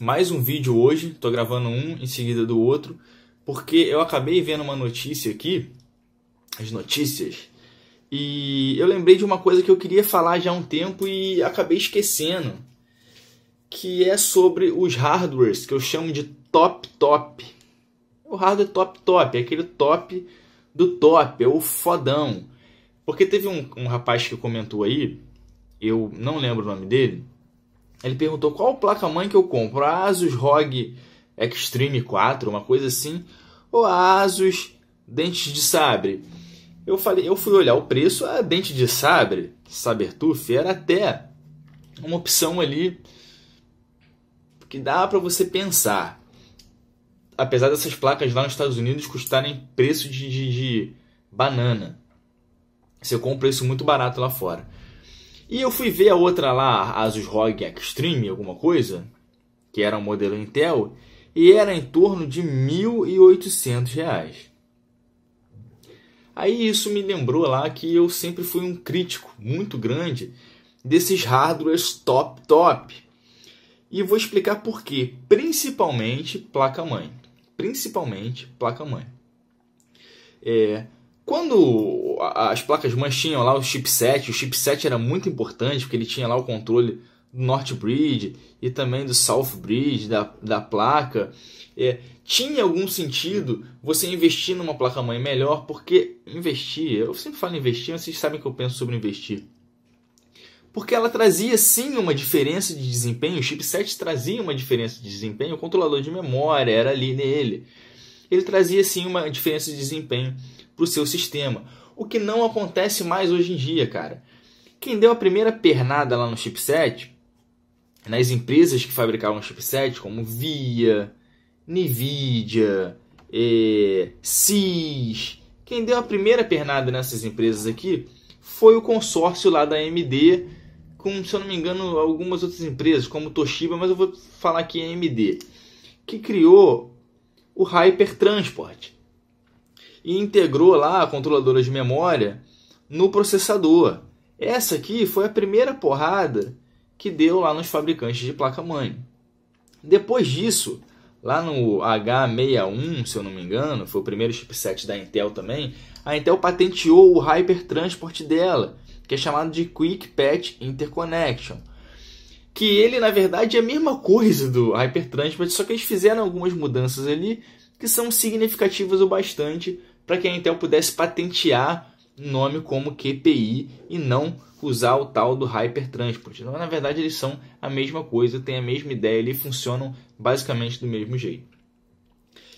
mais um vídeo hoje, estou gravando um em seguida do outro, porque eu acabei vendo uma notícia aqui, as notícias, e eu lembrei de uma coisa que eu queria falar já há um tempo e acabei esquecendo, que é sobre os hardwares, que eu chamo de top. O hardware top, é aquele top do top, é o fodão. Porque teve um rapaz que comentou aí, eu não lembro o nome dele, ele perguntou qual placa-mãe que eu compro, a Asus ROG Extreme 4, uma coisa assim, ou a Asus Dente de Sabre. Eu fui olhar o preço, a Dente de Sabre, Sabertooth, era até uma opção ali que dá para você pensar. Apesar dessas placas lá nos Estados Unidos custarem preço de banana. Você compra isso muito barato lá fora. E eu fui ver a outra lá, a Asus ROG Extreme, alguma coisa, que era um modelo Intel, e era em torno de R$ 1.800. Aí isso me lembrou lá que eu sempre fui um crítico muito grande desses hardwares top. E vou explicar por quê. Principalmente placa-mãe. Quando as placas-mães tinham lá o chipset era muito importante, porque ele tinha lá o controle do North Bridge e também do South Bridge da placa. Tinha algum sentido você investir numa placa-mãe melhor, porque eu sempre falo investir, vocês sabem que eu penso sobre investir. Porque ela trazia sim uma diferença de desempenho, o chipset trazia uma diferença de desempenho, o controlador de memória era ali nele. Ele trazia sim uma diferença de desempenho para o seu sistema. O que não acontece mais hoje em dia, cara. Quem deu a primeira pernada lá no chipset, nas empresas que fabricavam chipset, como VIA, NVIDIA, SIS, quem deu a primeira pernada nessas empresas aqui foi o consórcio lá da AMD, com, se eu não me engano, algumas outras empresas, como Toshiba, mas eu vou falar aqui AMD, que criou o Hyper Transport e integrou lá a controladora de memória no processador. Essa aqui foi a primeira porrada que deu lá nos fabricantes de placa-mãe. Depois disso, lá no H61, se eu não me engano, foi o primeiro chipset da Intel também, a Intel patenteou o Hyper Transport dela, que é chamado de Quick Patch Interconnection. Que ele, na verdade, é a mesma coisa do Hyper Transport, só que eles fizeram algumas mudanças ali que são significativas o bastante para que a Intel pudesse patentear um nome como QPI e não usar o tal do Hyper Transport. Então, na verdade, eles são a mesma coisa, têm a mesma ideia e funcionam basicamente do mesmo jeito.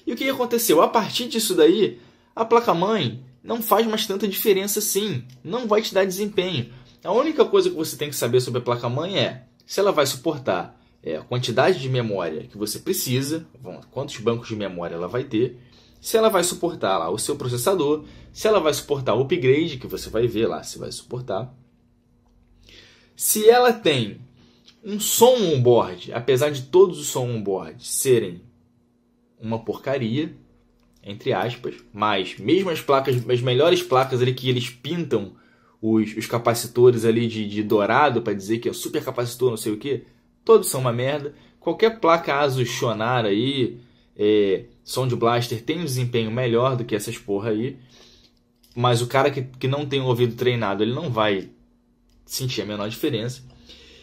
E o que aconteceu? A partir disso daí, a placa-mãe não faz mais tanta diferença assim, não vai te dar desempenho. A única coisa que você tem que saber sobre a placa-mãe é se ela vai suportar a quantidade de memória que você precisa, quantos bancos de memória ela vai ter, se ela vai suportar lá o seu processador, se ela vai suportar o upgrade, que você vai ver lá se vai suportar. Se ela tem um som on-board, apesar de todos os sons on-board serem uma porcaria, entre aspas, mas mesmo as melhores placas ali que eles pintam os capacitores ali de dourado para dizer que é super capacitor, não sei o que, todos são uma merda. Qualquer placa Asus Shonar aí, Sound Blaster, tem um desempenho melhor do que essas porra aí, mas o cara que não tem o ouvido treinado, ele não vai sentir a menor diferença.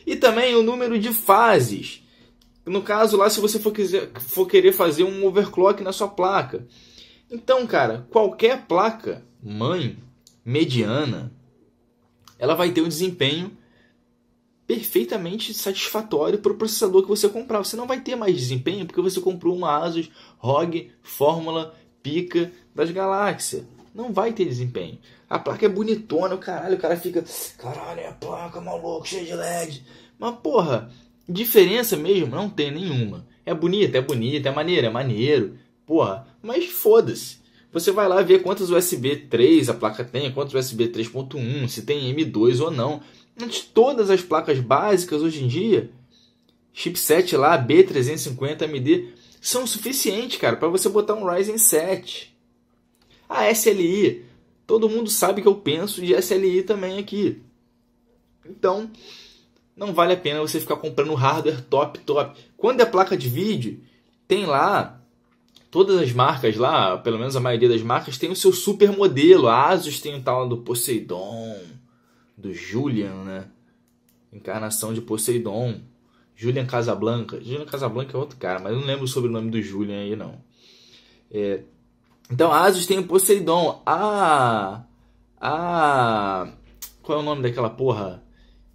E também o número de fases. No caso lá, se você for querer fazer um overclock na sua placa. Então, cara, qualquer placa mãe mediana, ela vai ter um desempenho perfeitamente satisfatório para o processador que você comprar. Você não vai ter mais desempenho porque você comprou uma Asus ROG Fórmula Pica das Galáxias. Não vai ter desempenho. A placa é bonitona, caralho, o cara fica, caralho, é a placa, maluco, cheia de LED. Mas, porra, diferença mesmo não tem nenhuma. É bonita, é maneiro, porra, mas foda-se. Você vai lá ver quantas USB 3 a placa tem, quantos USB 3.1, se tem M2 ou não. De todas as placas básicas hoje em dia, chipset lá B350 AMD, são suficientes, cara, para você botar um Ryzen 7. A SLI, todo mundo sabe que eu penso de SLI também aqui. Então, não vale a pena você ficar comprando hardware top. Quando é placa de vídeo, tem lá, todas as marcas lá, pelo menos a maioria das marcas, tem o seu super modelo. A Asus tem o tal do Poseidon, do Julian, né? Encarnação de Poseidon. Julian Casablanca. Julian Casablanca é outro cara, mas eu não lembro o sobrenome do Julian aí, não. Então a Asus tem o Poseidon. Qual é o nome daquela porra?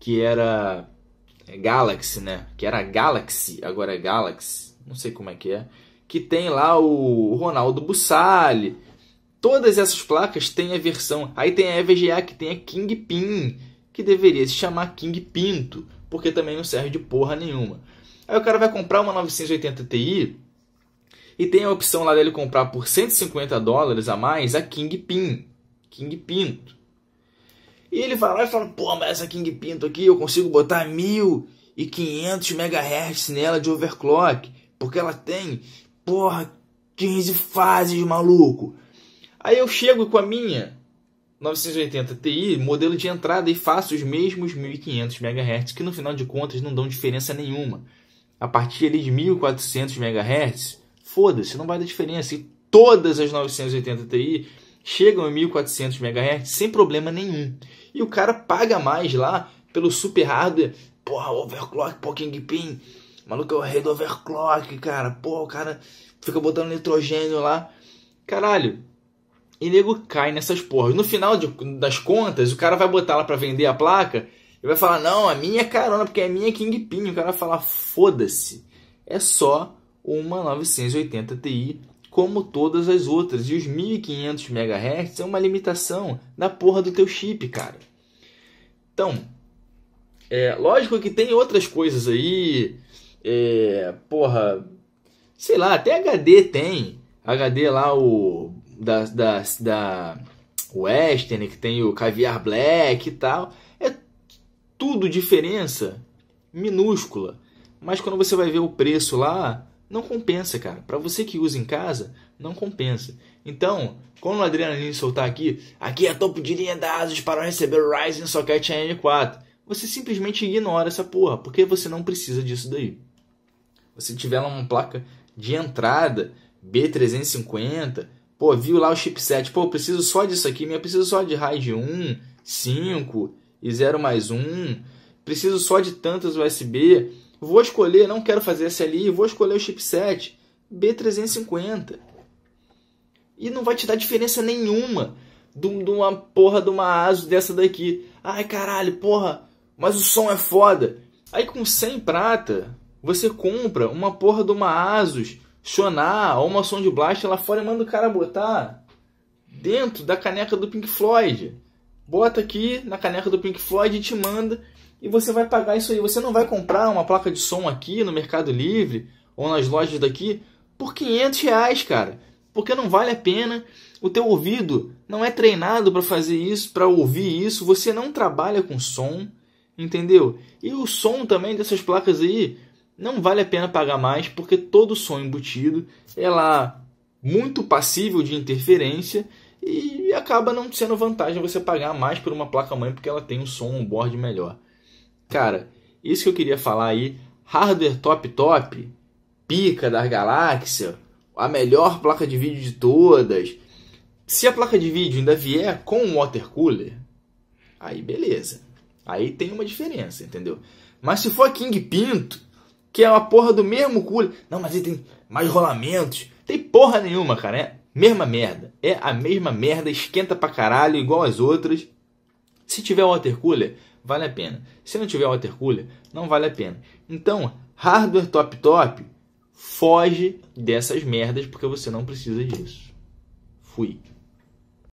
Que era Galaxy, né? Que era Galaxy, agora é Galaxy. Não sei como é que é. Que tem lá o Ronaldo Bussali. Todas essas placas têm a versão. Aí tem a EVGA que tem a Kingpin, que deveria se chamar King Pinto, porque também não serve de porra nenhuma. Aí o cara vai comprar uma 980 Ti e tem a opção lá dele comprar por $150 a mais a Kingpin, King Pinto. E ele vai lá e fala, pô, mas essa King Pinto aqui eu consigo botar 1500 MHz nela de overclock, porque ela tem, porra, 15 fases, maluco. Aí eu chego com a minha 980 Ti, modelo de entrada, e faço os mesmos 1500 MHz, que no final de contas não dão diferença nenhuma. A partir ali de 1400 MHz, foda-se, não vai dar diferença. E todas as 980 Ti chegam a 1400 MHz sem problema nenhum. E o cara paga mais lá pelo super hardware. Porra, overclock, pô, Kingpin. Maluco é o rei do overclock, cara. Pô, o cara fica botando nitrogênio lá. Caralho. E nego cai nessas porras. No final das contas, o cara vai botar lá pra vender a placa e vai falar, não, a minha é carona, porque a minha é Kingpin. O cara vai falar, foda-se. É só uma 980 Ti, como todas as outras. E os 1500 MHz é uma limitação da porra do teu chip, cara. Então, lógico que tem outras coisas aí. Porra, sei lá, até HD tem. HD lá, da Western, que tem o Caviar Black e tal. É tudo diferença minúscula. Mas quando você vai ver o preço lá, não compensa, cara. Para você que usa em casa, não compensa. Então, quando o Adriano soltar aqui é topo de linha da Asus para receber o Ryzen Socket AM4. Você simplesmente ignora essa porra, porque você não precisa disso daí. Se tiver lá uma placa de entrada B350, pô, viu lá o chipset, pô, preciso só disso aqui, eu preciso só de RAID 1, 5 e 0+1, preciso só de tantas USB, vou escolher, não quero fazer SLI, vou escolher o chipset B350. E não vai te dar diferença nenhuma de uma porra de uma Asus dessa daqui. Ai, caralho, porra, mas o som é foda. Aí com 100 prata, você compra uma porra de uma Asus Sonar ou uma Sound Blaster lá fora e manda o cara botar dentro da caneca do Pink Floyd. Bota aqui na caneca do Pink Floyd e te manda, e você vai pagar isso aí. Você não vai comprar uma placa de som aqui no Mercado Livre ou nas lojas daqui por R$500, cara. Porque não vale a pena. O teu ouvido não é treinado para fazer isso, para ouvir isso. Você não trabalha com som, entendeu? E o som também dessas placas aí não vale a pena pagar mais, porque todo som embutido é lá muito passível de interferência e acaba não sendo vantagem você pagar mais por uma placa-mãe porque ela tem um som on-board melhor. Cara, isso que eu queria falar aí. Hardware top, pica da galáxia, a melhor placa de vídeo de todas. Se a placa de vídeo ainda vier com um water cooler, aí beleza. Aí tem uma diferença, entendeu? Mas se for a King Pinto, que é uma porra do mesmo cooler, não, mas ele tem mais rolamentos, tem porra nenhuma, cara, é mesma merda. É a mesma merda, esquenta pra caralho, igual as outras. Se tiver water cooler, vale a pena. Se não tiver water cooler, não vale a pena. Então, hardware top, foge dessas merdas, porque você não precisa disso. Fui.